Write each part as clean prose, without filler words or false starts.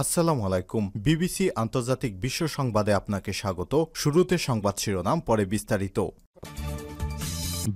আসসালামু আলাইকুম। বিবিসি আন্তর্জাতিক বিশ্ব সংবাদে আপনাকে স্বাগত। শুরুতে সংবাদ শিরোনাম, পরে বিস্তারিত।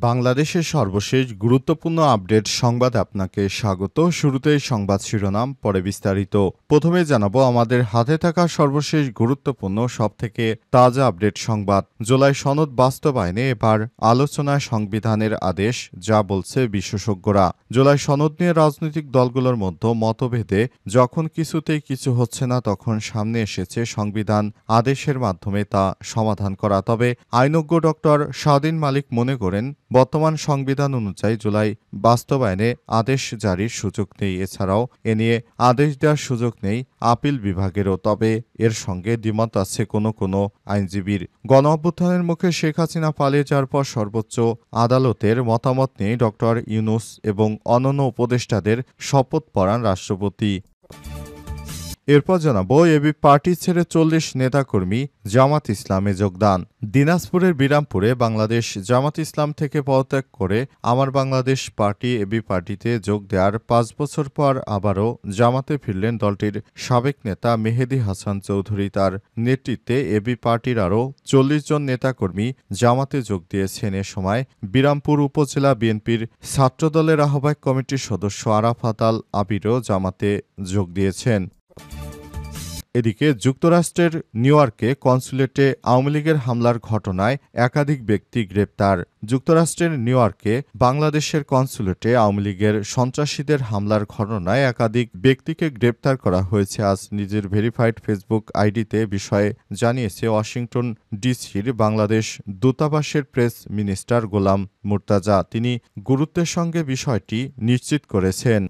বাংলাদেশের সর্বশেষ গুরুত্বপূর্ণ আপডেট সংবাদে আপনাকে স্বাগত। শুরুতেই সংবাদ শিরোনাম, পরে বিস্তারিত। প্রথমে জানাবো আমাদের হাতে থাকা সর্বশেষ গুরুত্বপূর্ণ সবথেকে তাজা আপডেট সংবাদ। জুলাই সনদ বাস্তবায়নে এবার আলোচনায় সংবিধানের আদেশ, যা বলছে বিশেষজ্ঞরা। জুলাই সনদ নিয়ে রাজনৈতিক দলগুলোর মধ্যে মতভেদে যখন কিছুতেই কিছু হচ্ছে না, তখন সামনে এসেছে সংবিধান আদেশের মাধ্যমে তা সমাধান করা। তবে আইনজ্ঞ ডক্টর স্বাধীন মালিক মনে করেন, বর্তমান সংবিধান অনুযায়ী জুলাই বাস্তবায়নে আদেশ জারির সুযোগ নেই। এছাড়াও এ নিয়ে আদেশ দেওয়ার সুযোগ নেই আপিল বিভাগেরও। তবে এর সঙ্গে দ্বিমত আছে কোনো আইনজীবীর। গণ অভ্যুত্থানের মুখে শেখ হাসিনা পালিয়ে যাওয়ার পর সর্বোচ্চ আদালতের মতামত নিয়ে ডক্টর ইউনূস এবং অন্যান্য উপদেষ্টাদের শপথ পড়ান রাষ্ট্রপতি। এরপর জানাবো এবি পার্টি ছেড়ে 40 নেতাকর্মী জামাত ইসলামে যোগদান। দিনাজপুরের বিরামপুরে বাংলাদেশ জামাত ইসলাম থেকে পদত্যাগ করে আমার বাংলাদেশ পার্টি এবি পার্টিতে যোগ দেওয়ার 5 বছর পর আবারও জামাতে ফিরলেন দলটির সাবেক নেতা মেহেদী হাসান চৌধুরী। তার নেতৃত্বে এবি পার্টির আরও 40 জন নেতাকর্মী জামাতে যোগ দিয়েছেন। এ সময় বিরামপুর উপজেলা বিএনপির ছাত্রদলের আহ্বায়ক কমিটির সদস্য আরাফাত আল আবিরও জামাতে যোগ দিয়েছেন। এদিকে যুক্তরাষ্ট্রের নিউ ইয়র্কে কনসুলেটে আওয়ামী লীগের হামলার ঘটনায় একাধিক ব্যক্তি গ্রেপ্তার। যুক্তরাষ্ট্রের নিউ ইয়র্কে বাংলাদেশের কনসুলেটে আওয়ামী লীগের সন্ত্রাসীদের হামলার ঘটনায় একাধিক ব্যক্তিকে গ্রেপ্তার করা হয়েছে। আজ নিজের ভেরিফাইড ফেসবুক আইডিতে বিষয়ে জানিয়েছে ওয়াশিংটন ডিসির বাংলাদেশ দূতাবাসের প্রেস মিনিস্টার গোলাম মুর্তাজা। তিনি গুরুত্বের সঙ্গে বিষয়টি নিশ্চিত করেছেন।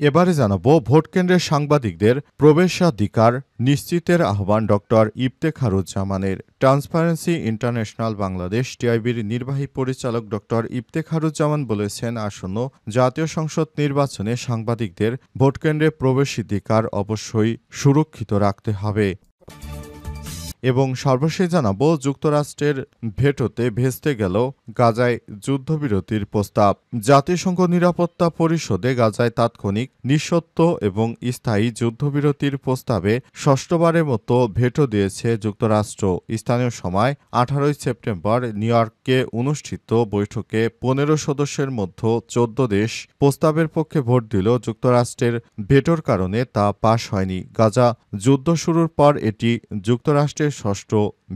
এবারে জানাবো ভোটকেন্দ্রের সাংবাদিকদের প্রবেশাধিকার নিশ্চিতের আহ্বান ডক্টর ইফতেখারুজ্জামানের। ট্রান্সপারেন্সি ইন্টারন্যাশনাল বাংলাদেশ টিআইবির নির্বাহী পরিচালক ডক্টর ইফতেখারুজ্জামান বলেছেন, আসন্ন জাতীয় সংসদ নির্বাচনে সাংবাদিকদের ভোটকেন্দ্রে প্রবেশাধিকার অবশ্যই সুরক্ষিত রাখতে হবে। এবং সর্বশেষ জানাবো যুক্তরাষ্ট্রের ভেটোতে ভেস্তে গেল গাজায় যুদ্ধবিরতির প্রস্তাব। জাতিসংঘ নিরাপত্তা পরিষদে গাজায় তাৎক্ষণিক, নিঃশর্ত এবং স্থায়ী যুদ্ধবিরতির প্রস্তাবে ষষ্ঠবারের মতো ভেটো দিয়েছে যুক্তরাষ্ট্র। স্থানীয় সময় 18 সেপ্টেম্বর নিউ ইয়র্কে অনুষ্ঠিত বৈঠকে 15 সদস্যের মধ্যে 14 দেশ প্রস্তাবের পক্ষে ভোট দিল। যুক্তরাষ্ট্রের ভেটোর কারণে তা পাশ হয়নি। গাজা যুদ্ধ শুরুর পর এটি যুক্তরাষ্ট্রের ষষ্ঠ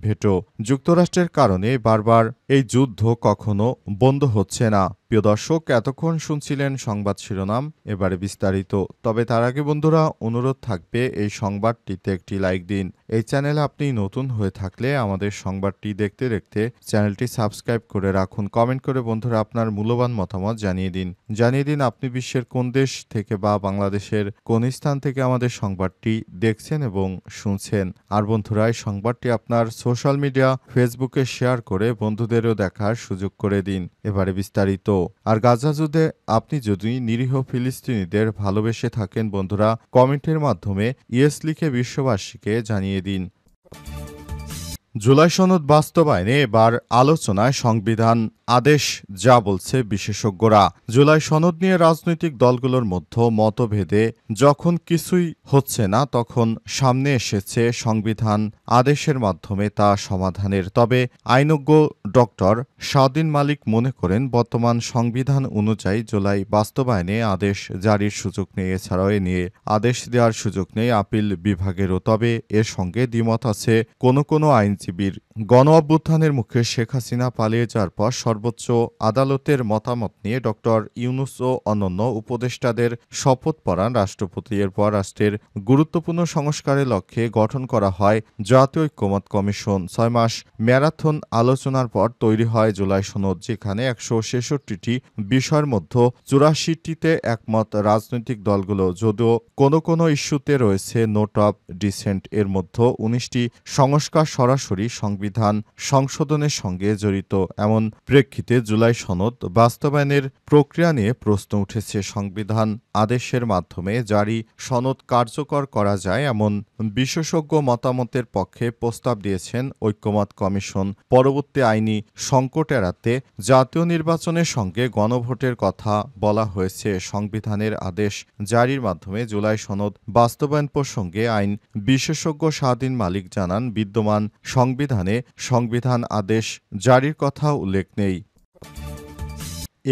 ভেটো। যুক্তরাষ্ট্রের কারণে বারবার এই যুদ্ধ কখনো বন্ধ হচ্ছে না। প্রিয় দর্শক, এতক্ষণ শুনছিলেন সংবাদ শিরোনাম, এবারে বিস্তারিত। তবে তার আগে বন্ধুরা, অনুরোধ থাকবে এই সংবাদটিতে একটি লাইক দিন। এই চ্যানেলে আপনি নতুন হয়ে থাকলে আমাদের সংবাদটি দেখতে দেখতে চ্যানেলটি সাবস্ক্রাইব করে রাখুন। কমেন্ট করে বন্ধুরা আপনার মূল্যবান মতামত জানিয়ে দিন আপনি বিশ্বের কোন দেশ থেকে বা বাংলাদেশের কোন স্থান থেকে আমাদের সংবাদটি দেখছেন এবং শুনছেন। আর বন্ধুরা, এই সংবাদটি আপনার সোশ্যাল মিডিয়া ফেসবুকে শেয়ার করে বন্ধুদেরও দেখার সুযোগ করে দিন। এবারে বিস্তারিত। আর গাজা যুদ্ধে আপনি যদি নিরীহ ফিলিস্তিনিদের ভালোবেসে থাকেন বন্ধুরা, কমেন্টের মাধ্যমে ইয়েস লিখে বিশ্ববাসীকে জানিয়ে দিন। জুলাই সনদ বাস্তবায়নে এবার আলোচনায় সংবিধান আদেশ, যা বলছে বিশেষজ্ঞরা। জুলাই সনদ নিয়ে রাজনৈতিক দলগুলোর মধ্যে মতভেদে যখন কিছুই হচ্ছে না, তখন সামনে এসেছে সংবিধান আদেশের মাধ্যমে তা সমাধানের। তবে আইনজ্ঞ ডক্টর স্বাধীন মালিক মনে করেন, বর্তমান সংবিধান অনুযায়ী জুলাই বাস্তবায়নে আদেশ জারির সুযোগ নেই। এছাড়াও এ নিয়ে আদেশ দেওয়ার সুযোগ নেই আপিল বিভাগেরও। তবে এর সঙ্গে দ্বিমত আছে কোনো আইনজীবীর। গণ অভ্যুত্থানের মুখে শেখ হাসিনা পালিয়ে যাওয়ার পর সর্বোচ্চ আদালতের মতামত নিয়ে ডক্টর ইউনূস ও অন্যান্য উপদেষ্টাদের শপথ পড়ান রাষ্ট্রপতি। এরপর রাষ্ট্রের গুরুত্বপূর্ণ সংস্কারের লক্ষ্যে গঠন করা হয় জাতীয় ঐকমত্য কমিশন। 6 মাস ম্যারাথন আলোচনার পর তৈরি হয় জুলাই সনদ, যেখানে 166টি বিষয়ের মধ্যে 84টিতে একমত রাজনৈতিক দলগুলো। যদিও কোনো ইস্যুতে রয়েছে নোট অব ডিসেন্ট। এর মধ্যে 19টি সংস্কার সরাসরি সরাসরি সংবিধান সংশোধনের সঙ্গে জড়িত। এমন প্রেক্ষিতে জুলাই সনদ বাস্তবায়নের প্রক্রিয়া নিয়ে প্রশ্ন উঠেছে। সংবিধান আদেশের মাধ্যমে জারি সনদ কার্যকর করা যায় এমন বিশেষজ্ঞ মতামতের পক্ষে প্রস্তাব দিয়েছেন ঐকমত্য কমিশন। পরবর্তী আইনি সংকট এড়াতে জাতীয় নির্বাচনের সঙ্গে গণভোটের কথা বলা হয়েছে। সংবিধানের আদেশ জারির মাধ্যমে জুলাই সনদ বাস্তবায়ন প্রসঙ্গে আইন বিশেষজ্ঞ স্বাধীন মালিক জানান, বিদ্যমান সংবিধানে সংবিধান আদেশ জারির কথা উল্লেখ নেই।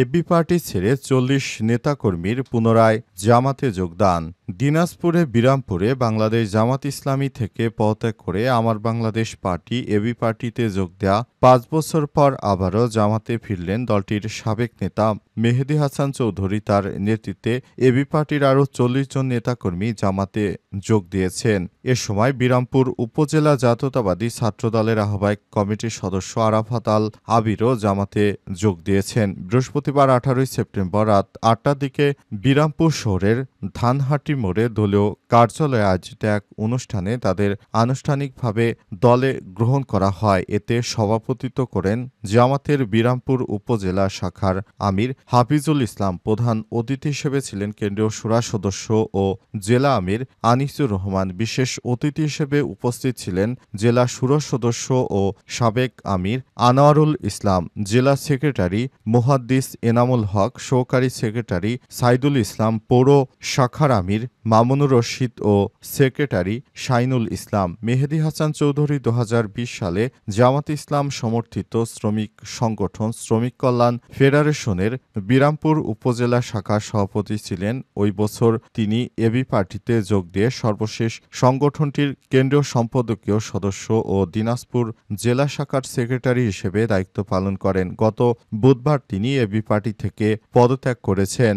এবি পার্টি ছেড়ে ৪০ নেতাকর্মীর পুনরায় জামাতে যোগদান। দিনাজপুরে বিরামপুরে বাংলাদেশ জামাত ইসলামী থেকে পদত্যাগ করে আমার বাংলাদেশ পার্টি এবি পার্টিতে যোগ দেয়া ৫ বছর পর আবারও জামাতে ফিরলেন দলটির সাবেক নেতা মেহেদী হাসান চৌধুরী। তার নেতৃত্বে এবি পার্টির আরও ৪০ জন নেতাকর্মী জামাতে যোগ দিয়েছেন। এ সময় বিরামপুর উপজেলা জাতীয়তাবাদী ছাত্রদলের আহ্বায়ক কমিটির সদস্য আরাফাত আল আবিরও জামাতে যোগ দিয়েছেন। বৃহস্পতিবার ১৮ সেপ্টেম্বর রাত ৮টার দিকে বিরামপুর শহরের ধানহাটি মোড়ে দলীয় কার্যালয়ে আয়োজিত এক অনুষ্ঠানে তাদের আনুষ্ঠানিকভাবে দলে গ্রহণ করা হয়। এতে সভাপতিত্ব করেন জামাতের বিরামপুর উপজেলা শাখার আমির হাফিজুল ইসলাম। প্রধান অতিথি হিসেবে ছিলেন কেন্দ্রীয় শুরা সদস্য ও জেলা আমির আনিসুর রহমান। বিশেষ অতিথি হিসেবে উপস্থিত ছিলেন জেলা শুরা সদস্য ও সাবেক আমির আনোয়ারুল ইসলাম, জেলা সেক্রেটারি মুহাদ্দিস এনামুল হক, সহকারী সেক্রেটারি সাইদুল ইসলাম, পৌর শাখার আমির মামুনুর রশিদ ও সেক্রেটারি শাইনুল ইসলাম। মেহেদী হাসান চৌধুরী ২০২০ সালে জামাত ইসলাম সমর্থিত শ্রমিক সংগঠন শ্রমিক কল্যাণ ফেডারেশনের বিরামপুর উপজেলা শাখার সভাপতি ছিলেন। ওই বছর তিনি এবি পার্টিতে যোগ দিয়ে সর্বশেষ সংগঠনটির কেন্দ্রীয় সম্পাদকীয় সদস্য ও দিনাজপুর জেলা শাখার সেক্রেটারি হিসেবে দায়িত্ব পালন করেন। গত বুধবার তিনি এবি পার্টি থেকে পদত্যাগ করেছেন।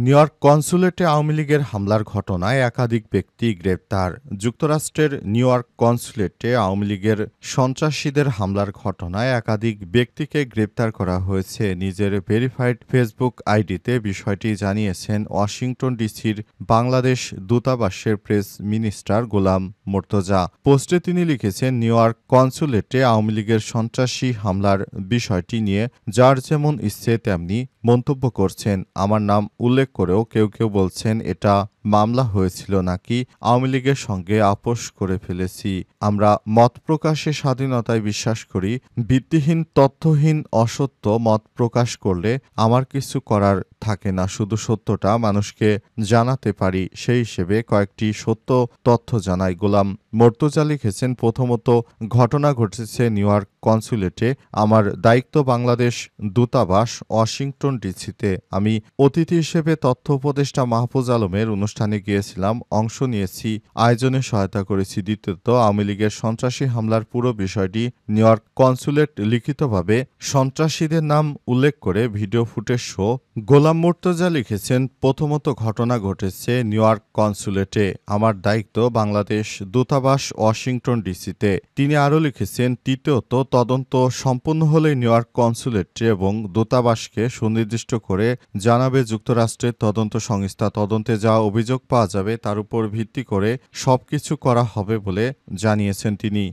নিউ ইয়র্ক কনসুলেটে আওয়ামী লীগের হামলার ঘটনায় একাধিক ব্যক্তি গ্রেপ্তার। যুক্তরাষ্ট্রের নিউ ইয়র্ক কনসুলেটে আওয়ামী লীগের সন্ত্রাসীদের হামলার ঘটনায় একাধিক ব্যক্তিকে গ্রেপ্তার করা হয়েছে। নিজের ভেরিফাইড ফেসবুক আইডিতে বিষয়টি জানিয়েছেন ওয়াশিংটন ডিসির বাংলাদেশ দূতাবাসের প্রেস মিনিস্টার গোলাম মোর্তজা। পোস্টে তিনি লিখেছেন, নিউ ইয়র্ক কনসুলেটে আওয়ামী লীগের সন্ত্রাসী হামলার বিষয়টি নিয়ে যার যেমন ইচ্ছে তেমনি মন্তব্য করছেন। আমার নাম উল্লেখ করেও কেউ কেউ বলছেন এটা মামলা হয়েছিল নাকি আওয়ামী লীগের সঙ্গে আপোষ করে ফেলেছি। আমরা মত প্রকাশে স্বাধীনতায় বিশ্বাস করি। ভিত্তিহীন তথ্যহীন অসত্য মত প্রকাশ করলে আমার কিছু করার থাকে না, শুধু সত্যটা মানুষকে জানাতে পারি। সেই হিসেবে কয়েকটি সত্য তথ্য জানাই। গোলাম মোর্তজা লিখেছেন, প্রথমত ঘটনা ঘটেছে নিউ ইয়র্ক কনসুলেটে। আমার দায়িত্ব বাংলাদেশ দূতাবাস ওয়াশিংটন ডিসিতে। আমি অতিথি হিসেবে তথ্য উপদেষ্টা মাহফুজ আলমের অনুষ্ঠানে গিয়েছিলাম, অংশ নিয়েছি, আয়োজনে সহায়তা করেছি। দ্বিতীয়ত আওয়ামী লীগের সন্ত্রাসী হামলার পুরো বিষয়টি নিউ ইয়র্ক কনসুলেট লিখিতভাবে সন্ত্রাসীদের নাম উল্লেখ করে ভিডিও ফুটেজ শো। গোলাম মোর্তজা লিখেছেন, প্রথমত ঘটনা ঘটেছে নিউ ইয়র্ক কনসুলেটে। আমার দায়িত্ব বাংলাদেশ দূতাবাস ওয়াশিংটন ডিসিতে। তিনি আরও লিখেছেন, তৃতীয়ত তদন্ত সম্পূর্ণ হলে নিউ ইয়র্ক কনসুলেট এবং দূতাবাসকে সুনির্দিষ্ট করে জানাবে যুক্তরাষ্ট্রের তদন্ত সংস্থা। তদন্তে যা অভিযোগ পাওয়া যাবে তার উপর ভিত্তি করে সবকিছু করা হবে বলে জানিয়েছেন তিনি।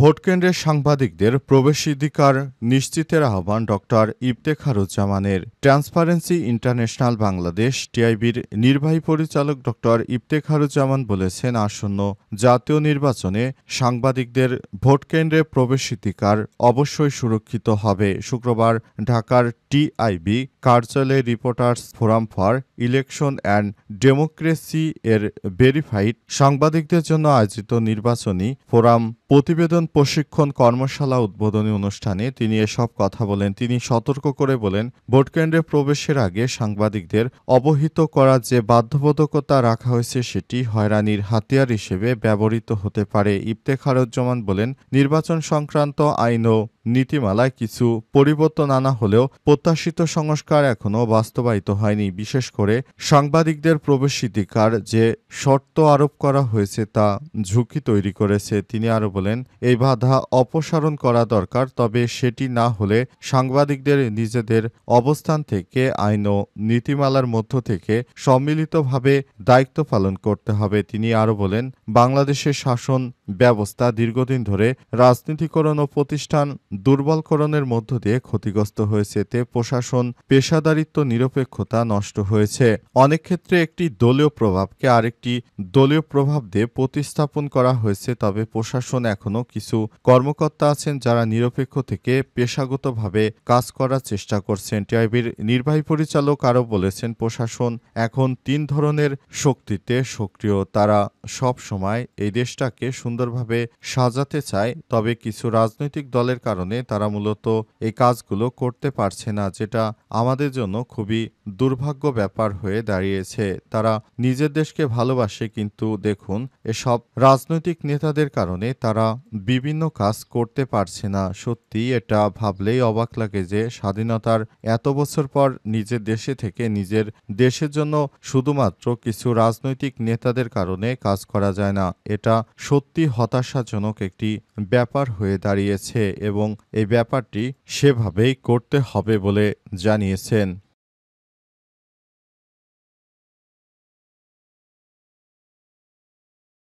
ভোটকেন্দ্রের সাংবাদিকদের প্রবেশাধিকার নিশ্চিতের আহ্বান ডক্টর ইফতেখারুজ্জামানের। ট্রান্সপারেন্সি ইন্টারন্যাশনাল বাংলাদেশ টিআইবির নির্বাহী পরিচালক ডক্টর ইফতেখারুজ্জামান বলেছেন, আসন্ন জাতীয় নির্বাচনে সাংবাদিকদের ভোটকেন্দ্রে প্রবেশাধিকার অবশ্যই সুরক্ষিত হবে। শুক্রবার ঢাকার টিআইবি কার্যালয়ে reporters forum for election and democracy এর ভেরিফাইড সাংবাদিকদের জন্য আয়োজিত নির্বাচনী ফোরাম প্রতিবেদন প্রশিক্ষণ কর্মশালা উদ্বোধনী অনুষ্ঠানে তিনি এসব কথা বলেন। তিনি সতর্ক করে বলেন, ভোটকেন্দ্রে প্রবেশের আগে সাংবাদিকদের অবহিত করার যে বাধ্যবাধকতা রাখা হয়েছে সেটি হয়রানির হাতিয়ার হিসেবে ব্যবহৃত হতে পারে। ইফতেখারুজ্জামান বলেন, নির্বাচন সংক্রান্ত আইন ও নীতিমালায় কিছু পরিবর্তন আনা হলেও প্রত্যাশিত সংস্কার এখনও বাস্তবায়িত হয়নি। বিশেষ করে সাংবাদিকদের প্রবেশাধিকার যে শর্ত আরোপ করা হয়েছে তা ঝুঁকি তৈরি করেছে। তিনি আরও বলেন, এই বাধা অপসারণ করা দরকার, তবে সেটি না হলে সাংবাদিকদের নিজেদের অবস্থান থেকে আইন ও নীতিমালার মধ্য থেকে সম্মিলিতভাবে দায়িত্ব পালন করতে হবে। তিনি আরও বলেন, বাংলাদেশের শাসন ব্যবস্থা দীর্ঘদিন ধরে রাজনীতিকরণ ও প্রতিষ্ঠান দুর্বলকরণের মধ্য দিয়ে ক্ষতিগ্রস্ত হয়েছে। এতে প্রশাসন পেশাদারিত্ব, নিরপেক্ষতা নষ্ট হয়েছে। অনেক ক্ষেত্রে একটি দলীয় প্রভাবকে আরেকটি দলীয় প্রভাব দিয়ে প্রতিস্থাপন করা হয়েছে। তবে প্রশাসন এখনও কিছু কর্মকর্তা আছেন যারা নিরপেক্ষ থেকে পেশাগতভাবে কাজ করার চেষ্টা করছেন। টিআইবির নির্বাহী পরিচালক আরও বলেছেন, প্রশাসন এখন ৩ ধরনের শক্তিতে সক্রিয়। তারা সব সময় এই দেশটাকে সুন্দরভাবে সাজাতে চায়, তবে কিছু রাজনৈতিক দলের কারণে তারা মূলত এই কাজগুলো করতে পারছে না, যেটা আমাদের জন্য খুবই দুর্ভাগ্য ব্যাপার হয়ে দাঁড়িয়েছে। তারা নিজের দেশকে ভালোবাসে, কিন্তু দেখুন এসব রাজনৈতিক নেতাদের কারণে তারা বিভিন্ন কাজ করতে পারছে না। সত্যি এটা ভাবলেই অবাক লাগে যে স্বাধীনতার এত বছর পর নিজের দেশে থেকে নিজের দেশের জন্য শুধুমাত্র কিছু রাজনৈতিক নেতাদের কারণে কাজ করা যায় না। এটা সত্যি হতাশাজনক একটি ব্যাপার হয়ে দাঁড়িয়েছে এবং এই ব্যাপারটি সেভাবেই করতে হবে বলে জানিয়েছেন।